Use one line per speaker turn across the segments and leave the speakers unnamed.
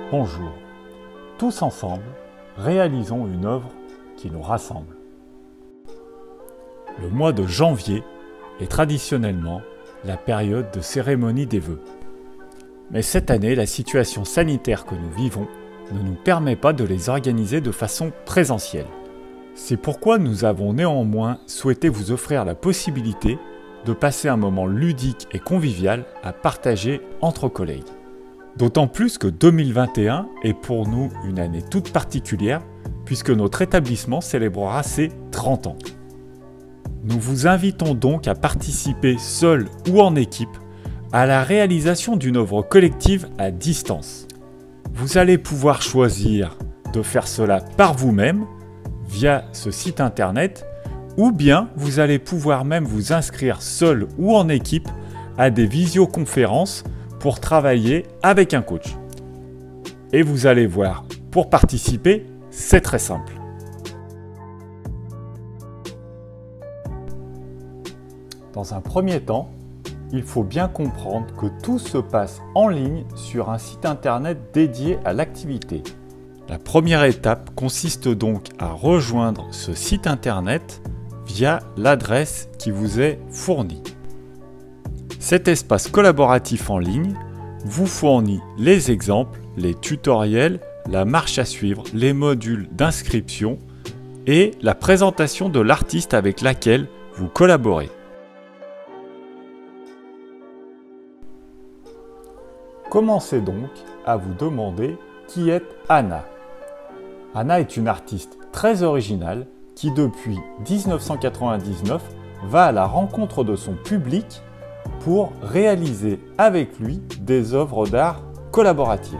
Bonjour. Tous ensemble, réalisons une œuvre qui nous rassemble. Le mois de janvier est traditionnellement la période de cérémonie des vœux. Mais cette année, la situation sanitaire que nous vivons ne nous permet pas de les organiser de façon présentielle. C'est pourquoi nous avons néanmoins souhaité vous offrir la possibilité de passer un moment ludique et convivial à partager entre collègues. D'autant plus que 2021 est pour nous une année toute particulière puisque notre établissement célébrera ses 30 ans. Nous vous invitons donc à participer seul ou en équipe à la réalisation d'une œuvre collective à distance. Vous allez pouvoir choisir de faire cela par vous-même via ce site internet ou bien vous allez pouvoir même vous inscrire seul ou en équipe à des visioconférences pour travailler avec un coach. Et vous allez voir, pour participer, c'est très simple. Dans un premier temps, il faut bien comprendre que tout se passe en ligne sur un site internet dédié à l'activité. La première étape consiste donc à rejoindre ce site internet via l'adresse qui vous est fournie. Cet espace collaboratif en ligne vous fournit les exemples, les tutoriels, la marche à suivre, les modules d'inscription et la présentation de l'artiste avec laquelle vous collaborez. Commencez donc à vous demander qui est Anna. Anna est une artiste très originale qui depuis 1999 va à la rencontre de son public pour réaliser avec lui des œuvres d'art collaboratives.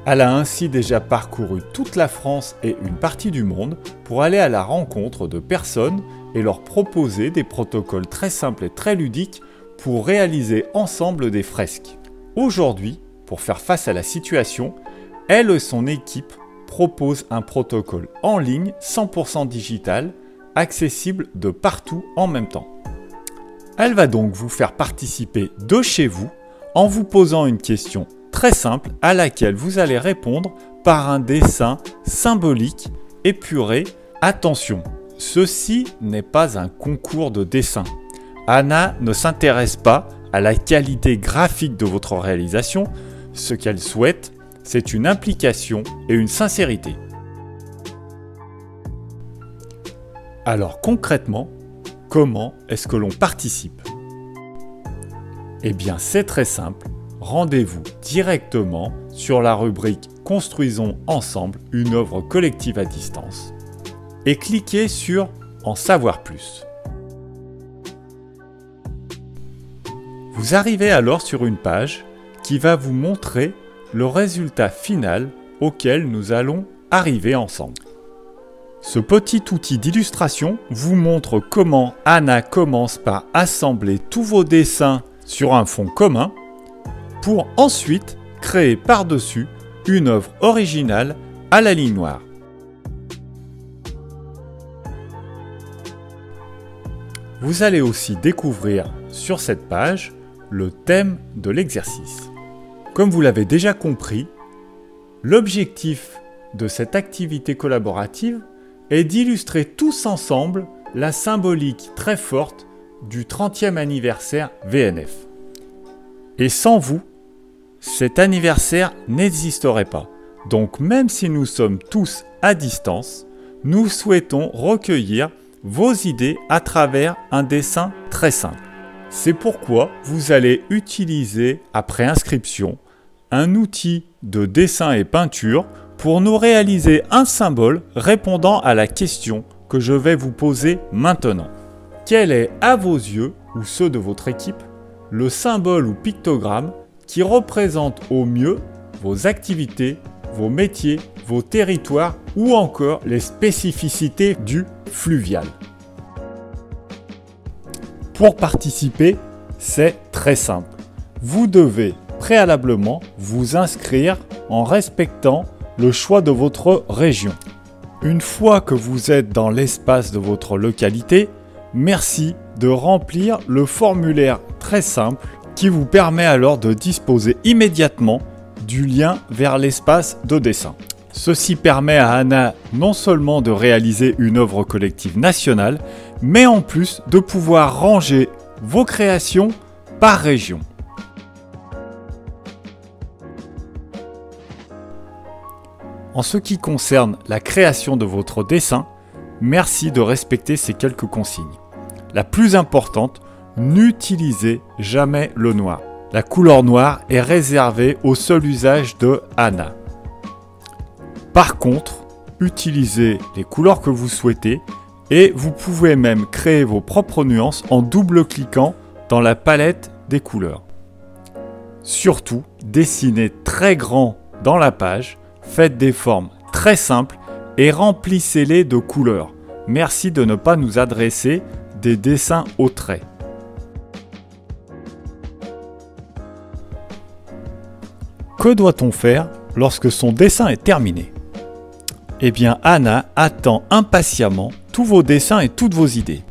Elle a ainsi déjà parcouru toute la France et une partie du monde pour aller à la rencontre de personnes et leur proposer des protocoles très simples et très ludiques pour réaliser ensemble des fresques. Aujourd'hui, pour faire face à la situation, elle et son équipe proposent un protocole en ligne 100% digital, accessible de partout en même temps. Elle va donc vous faire participer de chez vous en vous posant une question très simple à laquelle vous allez répondre par un dessin symbolique épuré. Attention, ceci n'est pas un concours de dessin. Anna ne s'intéresse pas à la qualité graphique de votre réalisation. Ce qu'elle souhaite, c'est une implication et une sincérité. Alors concrètement, comment est-ce que l'on participe? Eh bien, c'est très simple. Rendez-vous directement sur la rubrique « Construisons ensemble une œuvre collective à distance » et cliquez sur « En savoir plus ». Vous arrivez alors sur une page qui va vous montrer le résultat final auquel nous allons arriver ensemble. Ce petit outil d'illustration vous montre comment Anna commence par assembler tous vos dessins sur un fond commun pour ensuite créer par-dessus une œuvre originale à la ligne noire. Vous allez aussi découvrir sur cette page le thème de l'exercice. Comme vous l'avez déjà compris, l'objectif de cette activité collaborative est d'illustrer tous ensemble la symbolique très forte du 30e anniversaire VNF. Et sans vous, cet anniversaire n'existerait pas. Donc même si nous sommes tous à distance, nous souhaitons recueillir vos idées à travers un dessin très simple. C'est pourquoi vous allez utiliser, après inscription, un outil de dessin et peinture pour nous réaliser un symbole répondant à la question que je vais vous poser maintenant. Quel est, à vos yeux, ou ceux de votre équipe, le symbole ou pictogramme qui représente au mieux vos activités, vos métiers, vos territoires ou encore les spécificités du fluvial? Pour participer, c'est très simple. Vous devez préalablement vous inscrire en respectant le choix de votre région. Une fois que vous êtes dans l'espace de votre localité, merci de remplir le formulaire très simple qui vous permet alors de disposer immédiatement du lien vers l'espace de dessin. Ceci permet à Anna non seulement de réaliser une œuvre collective nationale, mais en plus de pouvoir ranger vos créations par région. En ce qui concerne la création de votre dessin, merci de respecter ces quelques consignes. La plus importante, n'utilisez jamais le noir. La couleur noire est réservée au seul usage de Anna. Par contre, utilisez les couleurs que vous souhaitez et vous pouvez même créer vos propres nuances en double-cliquant dans la palette des couleurs. Surtout, dessinez très grand dans la page, faites des formes très simples et remplissez-les de couleurs. Merci de ne pas nous adresser des dessins au trait. Que doit-on faire lorsque son dessin est terminé? Eh bien, Anna attend impatiemment tous vos dessins et toutes vos idées.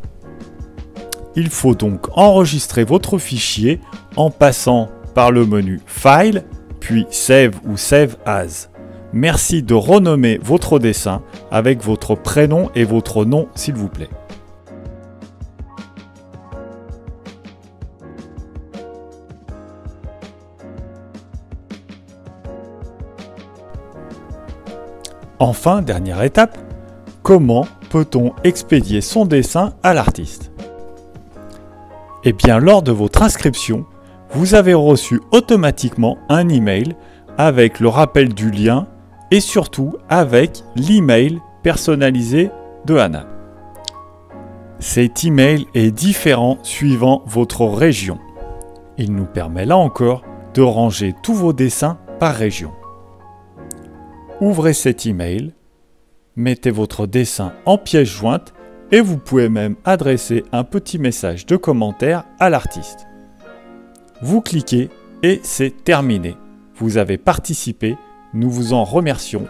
Il faut donc enregistrer votre fichier en passant par le menu File, puis Save ou Save As. Merci de renommer votre dessin avec votre prénom et votre nom, s'il vous plaît. Enfin, dernière étape, comment peut-on expédier son dessin à l'artiste? Eh bien, lors de votre inscription, vous avez reçu automatiquement un email avec le rappel du lien et surtout avec l'email personnalisé de Anna. Cet email est différent suivant votre région. Il nous permet là encore de ranger tous vos dessins par région. Ouvrez cet email, mettez votre dessin en pièce jointe et vous pouvez même adresser un petit message de commentaire à l'artiste. Vous cliquez et c'est terminé. Vous avez participé, nous vous en remercions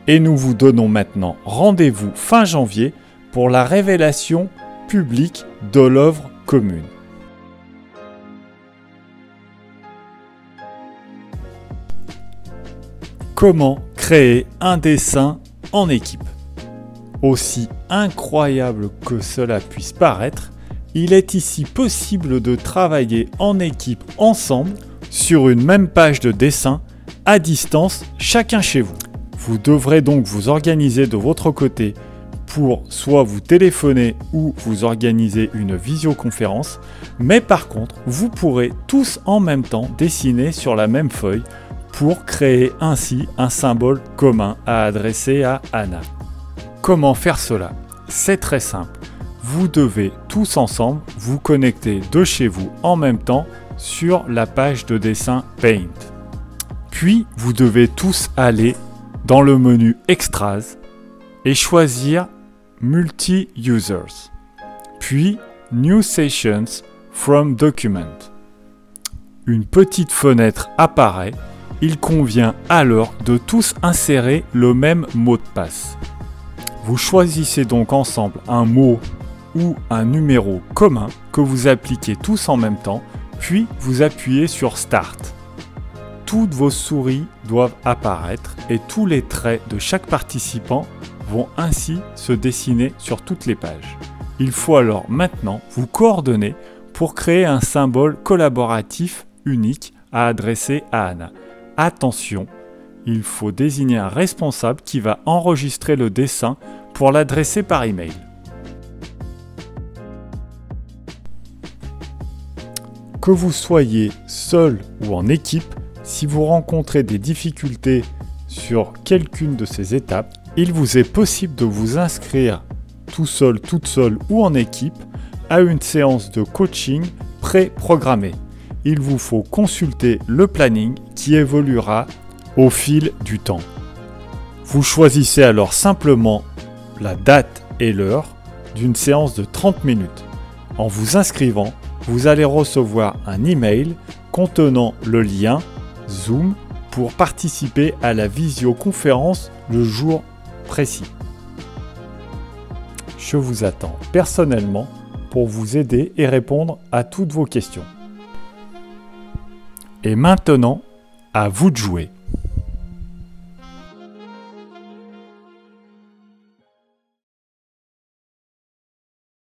et nous vous donnons maintenant rendez-vous fin janvier pour la révélation publique de l'œuvre commune. Comment créer un dessin en équipe? Aussi incroyable que cela puisse paraître, il est ici possible de travailler en équipe ensemble sur une même page de dessin à distance, chacun chez vous. Vous devrez donc vous organiser de votre côté pour soit vous téléphoner ou vous organiser une visioconférence, mais par contre, vous pourrez tous en même temps dessiner sur la même feuille pour créer ainsi un symbole commun à adresser à Anna. Comment faire cela? C'est très simple. Vous devez tous ensemble vous connecter de chez vous en même temps sur la page de dessin Paint. Puis, vous devez tous aller dans le menu Extras et choisir Multi-Users. Puis, New Sessions from Document. Une petite fenêtre apparaît. Il convient alors de tous insérer le même mot de passe. Vous choisissez donc ensemble un mot ou un numéro commun que vous appliquez tous en même temps, puis vous appuyez sur Start. Toutes vos souris doivent apparaître et tous les traits de chaque participant vont ainsi se dessiner sur toutes les pages. Il faut alors maintenant vous coordonner pour créer un symbole collaboratif unique à adresser à Anna. Attention, il faut désigner un responsable qui va enregistrer le dessin pour l'adresser par email. Que vous soyez seul ou en équipe, si vous rencontrez des difficultés sur quelqu'une de ces étapes, il vous est possible de vous inscrire tout seul, toute seule ou en équipe à une séance de coaching pré-programmée. Il vous faut consulter le planning qui évoluera au fil du temps. Vous choisissez alors simplement la date et l'heure d'une séance de 30 minutes. En vous inscrivant, vous allez recevoir un email contenant le lien Zoom pour participer à la visioconférence le jour précis. Je vous attends personnellement pour vous aider et répondre à toutes vos questions. Et maintenant, À vous de jouer.